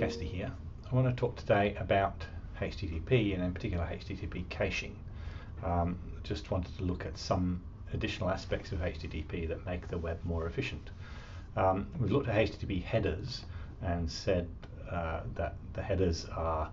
Kirsty here. I want to talk today about HTTP and in particular HTTP caching. Just wanted to look at some additional aspects of HTTP that make the web more efficient. We've looked at HTTP headers and said that the headers are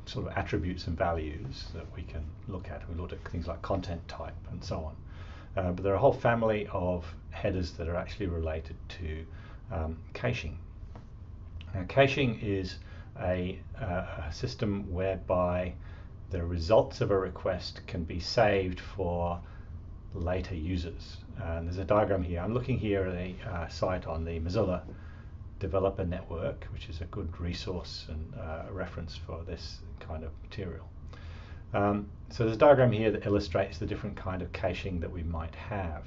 sort of attributes and values that we can look at. We looked at things like content type and so on. But there are a whole family of headers that are actually related to caching. Now, caching is a system whereby the results of a request can be saved for later users. And there's a diagram here. I'm looking here at a site on the Mozilla Developer Network, which is a good resource and reference for this kind of material. So there's a diagram here that illustrates the different kind of caching that we might have.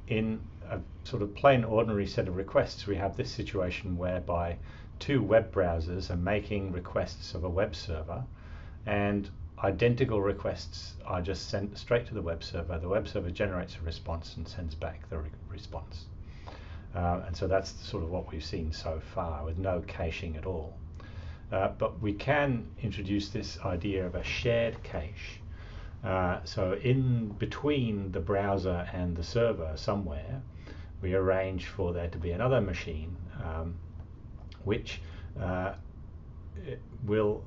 In a sort of plain ordinary set of requests, we have this situation whereby two web browsers are making requests of a web server, and identical requests are just sent straight to the web server. The web server generates a response and sends back the response. And so that's sort of what we've seen so far, with no caching at all. But we can introduce this idea of a shared cache. So in between the browser and the server somewhere, we arrange for there to be another machine which will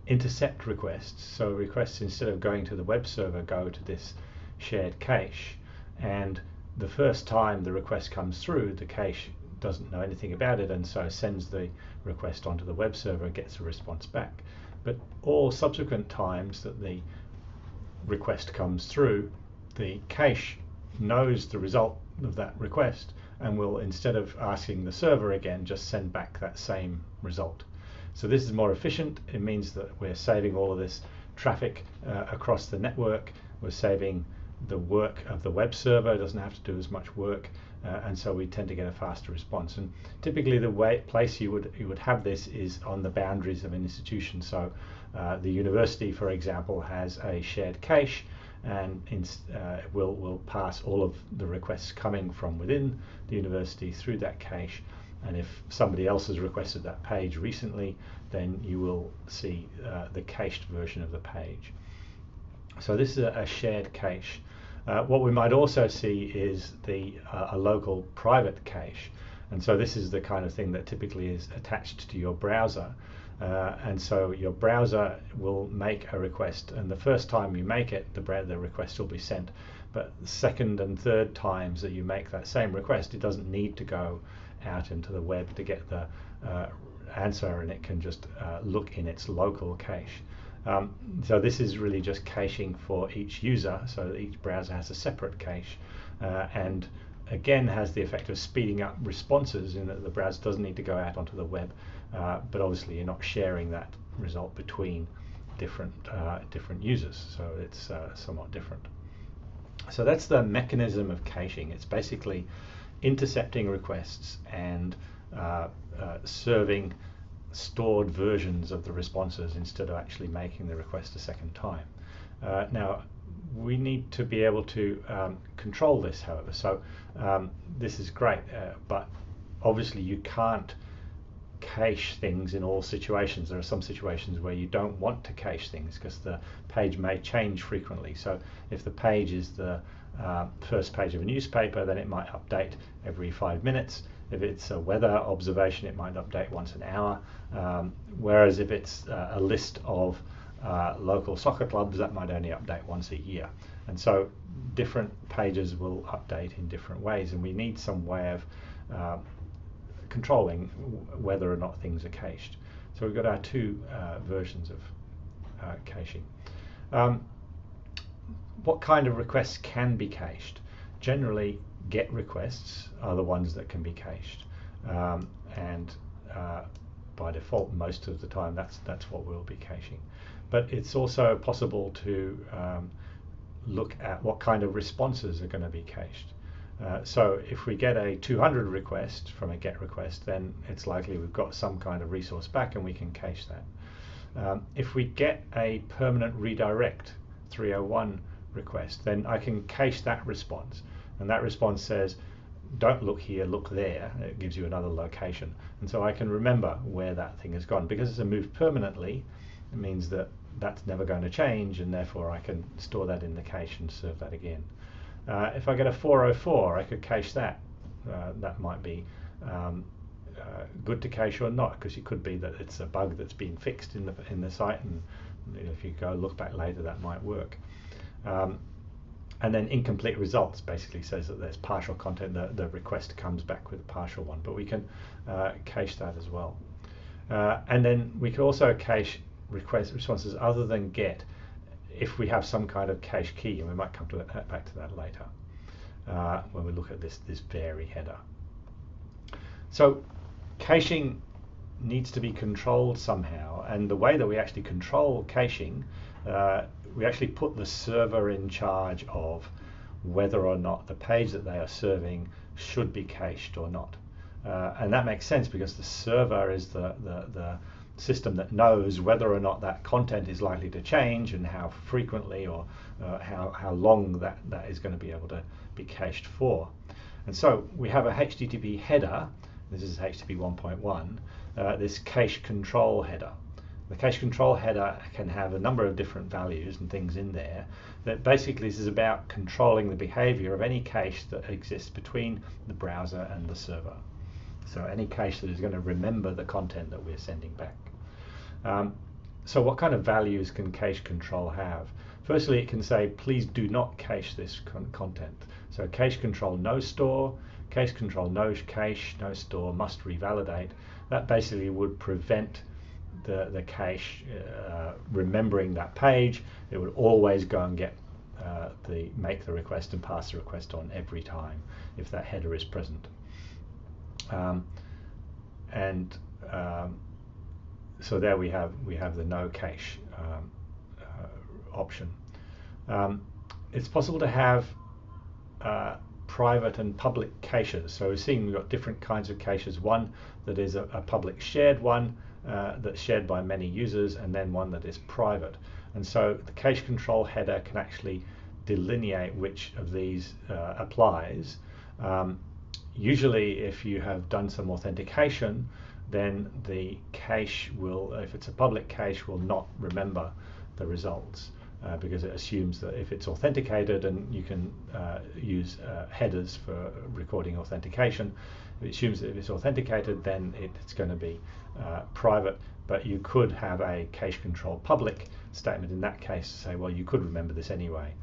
intercept requests. So requests, instead of going to the web server, go to this shared cache. And the first time the request comes through, the cache doesn't know anything about it, and so sends the request onto the web server and gets a response back. But all subsequent times that the request comes through, the cache knows the result of that request and will, instead of asking the server again, just send back that same result. So this is more efficient. It means that we're saving all of this traffic across the network. We're saving the work of the web server. It doesn't have to do as much work, and so we tend to get a faster response. And typically the place you would have this is on the boundaries of an institution. So the university, for example, has a shared cache, and will pass all of the requests coming from within the university through that cache. And if somebody else has requested that page recently, then you will see the cached version of the page. So this is a shared cache. What we might also see is a local private cache. And so this is the kind of thing that typically is attached to your browser. And so your browser will make a request, and the first time you make it, the request will be sent. But the second and third times that you make that same request, it doesn't need to go out into the web to get the answer, and it can just look in its local cache. So this is really just caching for each user, so each browser has a separate cache, and again has the effect of speeding up responses in that the browser doesn't need to go out onto the web, but obviously you're not sharing that result between different users, so it's somewhat different. So that's the mechanism of caching. It's basically intercepting requests and serving stored versions of the responses instead of actually making the request a second time. Now, we need to be able to control this, however. So this is great, but obviously you can't cache things in all situations. There are some situations where you don't want to cache things because the page may change frequently. So if the page is the first page of a newspaper, then it might update every 5 minutes. If it's a weather observation, it might update once an hour. Whereas if it's a list of local soccer clubs, that might only update once a year. And so different pages will update in different ways, and we need some way of controlling whether or not things are cached. So we've got our two versions of caching. What kind of requests can be cached? Generally, GET requests are the ones that can be cached, and by default, most of the time, that's what we'll be caching. But it's also possible to look at what kind of responses are going to be cached. So if we get a 200 request from a GET request, then it's likely we've got some kind of resource back and we can cache that. If we get a permanent redirect 301 request, then I can cache that response. And that response says, don't look here, look there. It gives you another location. And so I can remember where that thing has gone. Because it's moved permanently, it means that that's never going to change, and therefore I can store that in the cache and serve that again. If I get a 404, I could cache that. That might be good to cache or not, because it could be that it's a bug that's been fixed in the site, and if you go look back later, that might work. And then incomplete results basically says that there's partial content. The request comes back with a partial one, but we can cache that as well. And then we can also cache request responses other than GET if we have some kind of cache key, and we might come to that, back to that later when we look at this vary header. So caching needs to be controlled somehow, and the way that we actually control caching, we actually put the server in charge of whether or not the page that they are serving should be cached or not. And that makes sense because the server is the system that knows whether or not that content is likely to change and how frequently or how long that is going to be able to be cached for. And so we have a HTTP header. This is HTTP 1.1, this cache control header. The cache control header can have a number of different values and things in there. That basically this is about controlling the behavior of any cache that exists between the browser and the server. So any cache that is going to remember the content that we're sending back. So what kind of values can cache control have? Firstly, it can say, please do not cache this content. So cache control no store, cache control no cache, no store, must revalidate. That basically would prevent the cache remembering that page. It would always go and get make the request and pass the request on every time if that header is present. So there we have the no cache option. It's possible to have private and public caches. So we're seeing we've got different kinds of caches. One that is a public shared one that's shared by many users, and then one that is private. And so the cache control header can actually delineate which of these applies. Usually if you have done some authentication, then the cache will, if it's a public cache, will not remember the results because it assumes that if it's authenticated, and you can use headers for recording authentication, it assumes that if it's authenticated, then it's going to be private. But you could have a cache control public statement in that case to say, well, you could remember this anyway.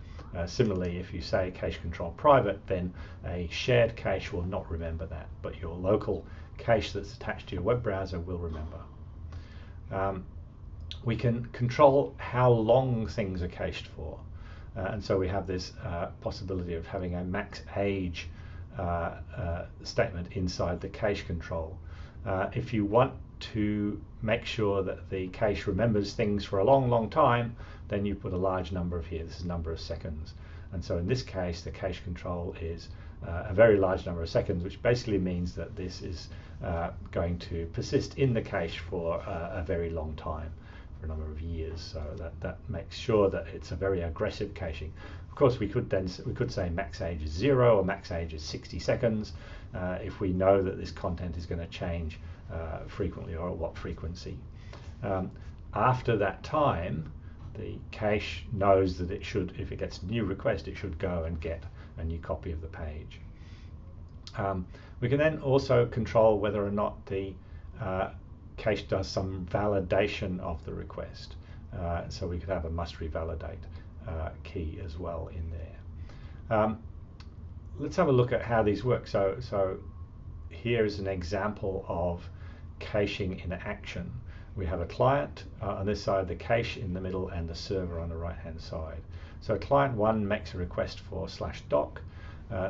Similarly, if you say cache control private, then a shared cache will not remember that, but your local cache that's attached to your web browser will remember. We can control how long things are cached for, and so we have this possibility of having a max age statement inside the cache control. If you want to make sure that the cache remembers things for a long time, then you put a large number of here. This is number of seconds, and so in this case the cache control is a very large number of seconds, which basically means that this is going to persist in the cache for a very long time, for a number of years. So that makes sure that it's a very aggressive caching. Of course, we could say max age is 0 or max age is 60 seconds if we know that this content is going to change frequently, or at what frequency. After that time, the cache knows that it should, if it gets a new request, it should go and get a new copy of the page. We can then also control whether or not the cache does some validation of the request. So we could have a must revalidate key as well in there. Let's have a look at how these work. So here is an example of caching in action. We have a client on this side, the cache in the middle, and the server on the right hand side. So client 1 makes a request for /doc.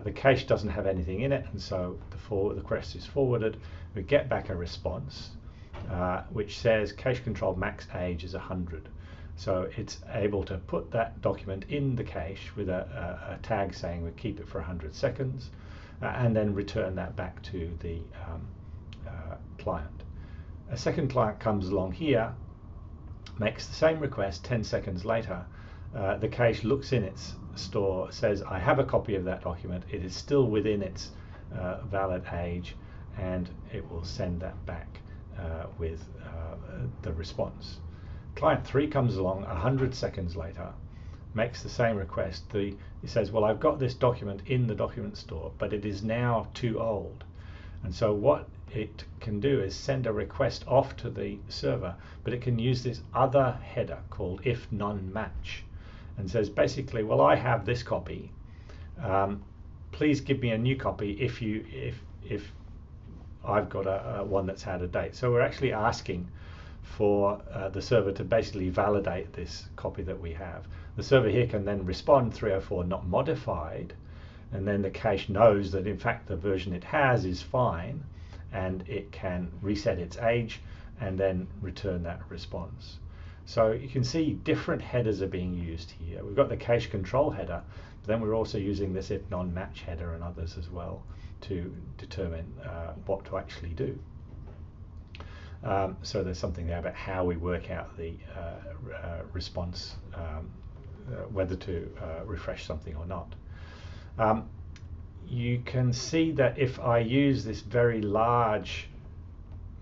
The cache doesn't have anything in it, and so the request is forwarded. We get back a response which says cache control max age is 100. So it's able to put that document in the cache with a tag saying we keep it for 100 seconds and then return that back to the client. A second client comes along here, makes the same request 10 seconds later. The cache looks in its store, says I have a copy of that document, it is still within its valid age, and it will send that back with the response. Client 3 comes along 100 seconds later, makes the same request. It says, well, I've got this document in the document store, but it is now too old. And so what it can do is send a request off to the server, but it can use this other header called if non-match, and says basically, well, I have this copy. Please give me a new copy if I've got a one that's out of date. So we're actually asking for the server to basically validate this copy that we have. The server here can then respond 304 not modified, and then the cache knows that in fact the version it has is fine, and it can reset its age and then return that response. So you can see different headers are being used here. We've got the cache control header, but then we're also using this if non-match header and others as well to determine what to actually do. So there's something there about how we work out the response, whether to refresh something or not. You can see that if I use this very large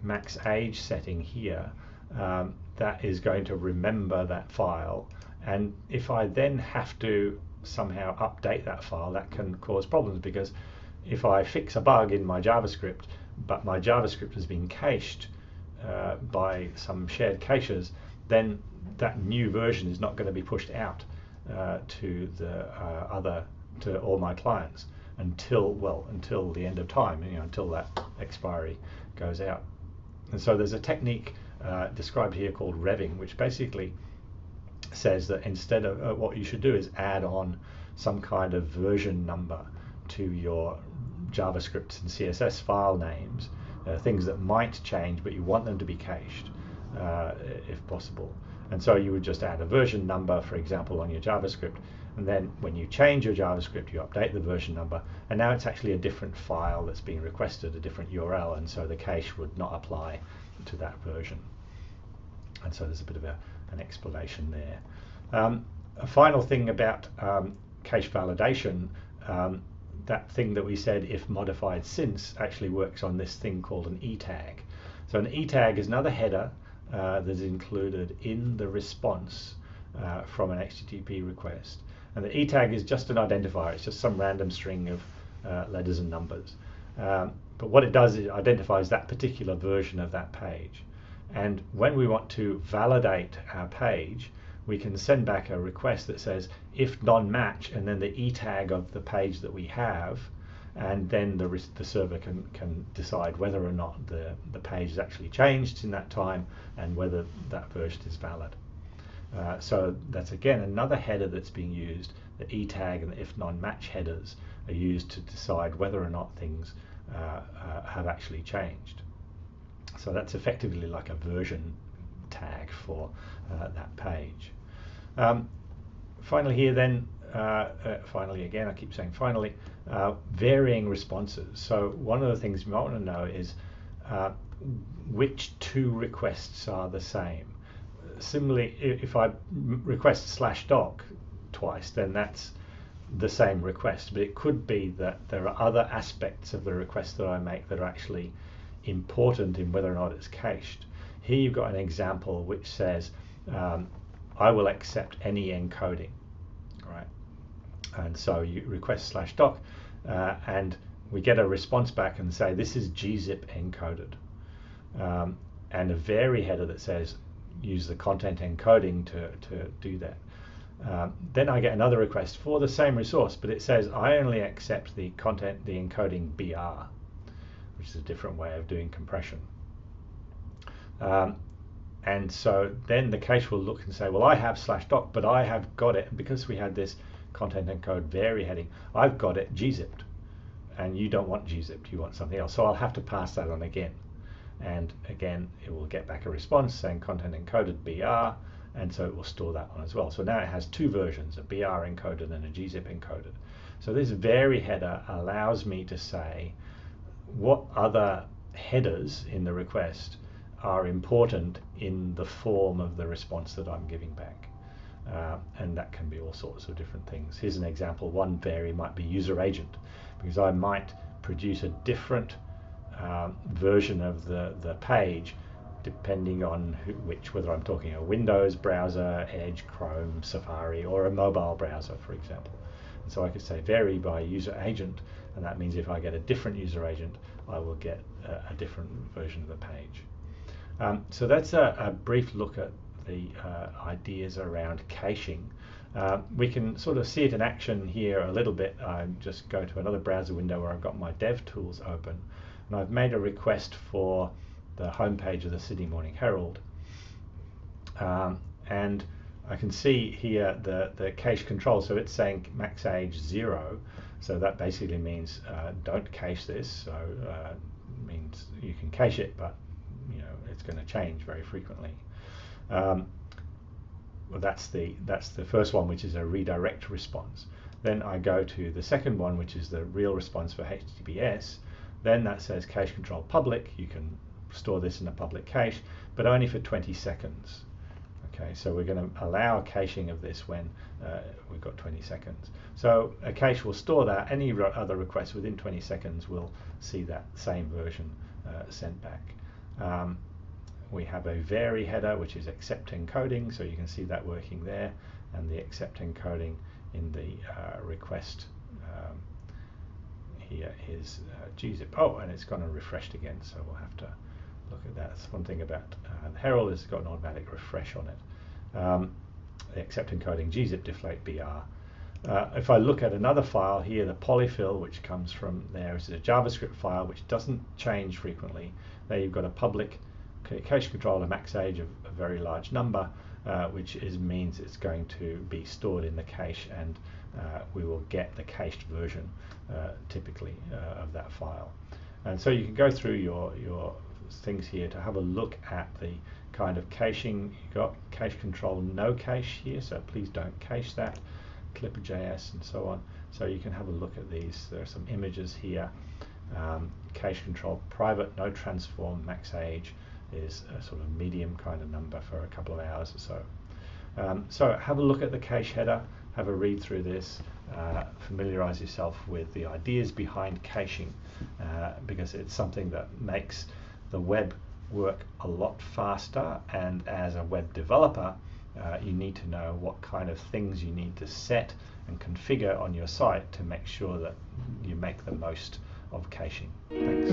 max age setting here, that is going to remember that file, and if I then have to somehow update that file, that can cause problems, because if I fix a bug in my JavaScript, but my JavaScript has been cached by some shared caches, then that new version is not going to be pushed out to the to all my clients until the end of time, until that expiry goes out. And so there's a technique described here called revving, which basically says that instead of what you should do is add on some kind of version number to your JavaScript and CSS file names, things that might change, but you want them to be cached if possible. And so you would just add a version number, for example, on your JavaScript, and then when you change your JavaScript, you update the version number, and now it's actually a different file that's being requested, a different URL, and so the cache would not apply to that version. And so there's a bit of an explanation there. A final thing about cache validation, that thing that we said if modified since actually works on this thing called an e-tag. So an e-tag is another header that is included in the response from an HTTP request. And the e-tag is just an identifier. It's just some random string of letters and numbers. But what it does is it identifies that particular version of that page. And when we want to validate our page, we can send back a request that says if non-match, and then the e-tag of the page that we have, and then the server can decide whether or not the page is actually changed in that time and whether that version is valid. So that's again another header that's being used. The e-tag and the if non-match headers are used to decide whether or not things have actually changed. So that's effectively like a version tag for that page. Finally here then, finally again, I keep saying finally, varying responses. So one of the things you might want to know is which two requests are the same. Similarly, if I request /doc twice, then that's the same request, but it could be that there are other aspects of the request that I make that are actually important in whether or not it's cached. Here you've got an example which says I will accept any encoding, right? And so you request /doc and we get a response back and say this is gzip encoded, and a vary header that says use the content encoding to do that. Then I get another request for the same resource, but it says I only accept the encoding BR, which is a different way of doing compression. And so then the cache will look and say, well, I have /doc, but I have got it, because we had this content encode vary heading, I've got it gzipped, and you don't want gzipped, you want something else. So I'll have to pass that on again. And again, it will get back a response saying content encoded BR, and so it will store that one as well. So now it has two versions, a BR encoded and a gzip encoded. So this vary header allows me to say what other headers in the request are important in the form of the response that I'm giving back. And that can be all sorts of different things. Here's an example. One vary might be user agent, because I might produce a different version of the page depending on whether I'm talking a Windows browser, Edge, Chrome, Safari, or a mobile browser, for example. And so I could say vary by user agent, and that means if I get a different user agent, I will get a different version of the page. So that's a brief look at the ideas around caching. We can sort of see it in action here a little bit. I just go to another browser window where I've got my DevTools open, and I've made a request for the homepage of the Sydney Morning Herald, and I can see here the cache control. So it's saying max age 0, so that basically means don't cache this. So means you can cache it, but it's going to change very frequently. Well, that's the first one, which is a redirect response. Then I go to the second one, which is the real response for HTTPS. Then that says cache control public. You can store this in a public cache, but only for 20 seconds. Okay, so we're going to allow caching of this when we've got 20 seconds. So a cache will store that. Any other request within 20 seconds will see that same version sent back. We have a vary header, which is accept encoding, so you can see that working there, and the accept encoding in the request here is gzip. Oh, and it's gone and refreshed again, so we'll have to look at that. That's one thing about the Herald, is it's got an automatic refresh on it. The accept encoding gzip deflate br. If I look at another file here, the polyfill, which comes from there, is a JavaScript file which doesn't change frequently. There you've got a public cache controller max age of a very large number, which means it's going to be stored in the cache, and we will get the cached version typically of that file. And so you can go through your things here to have a look at the kind of caching. You've got cache control no cache here, so please don't cache that, Clipper.js and so on. So you can have a look at these. There are some images here. Cache control private no transform max age is a sort of medium kind of number for a couple of hours or so. So have a look at the cache header, have a read through this, familiarize yourself with the ideas behind caching, because it's something that makes the web work a lot faster, and as a web developer you need to know what kind of things you need to set and configure on your site to make sure that you make the most of caching. Thanks.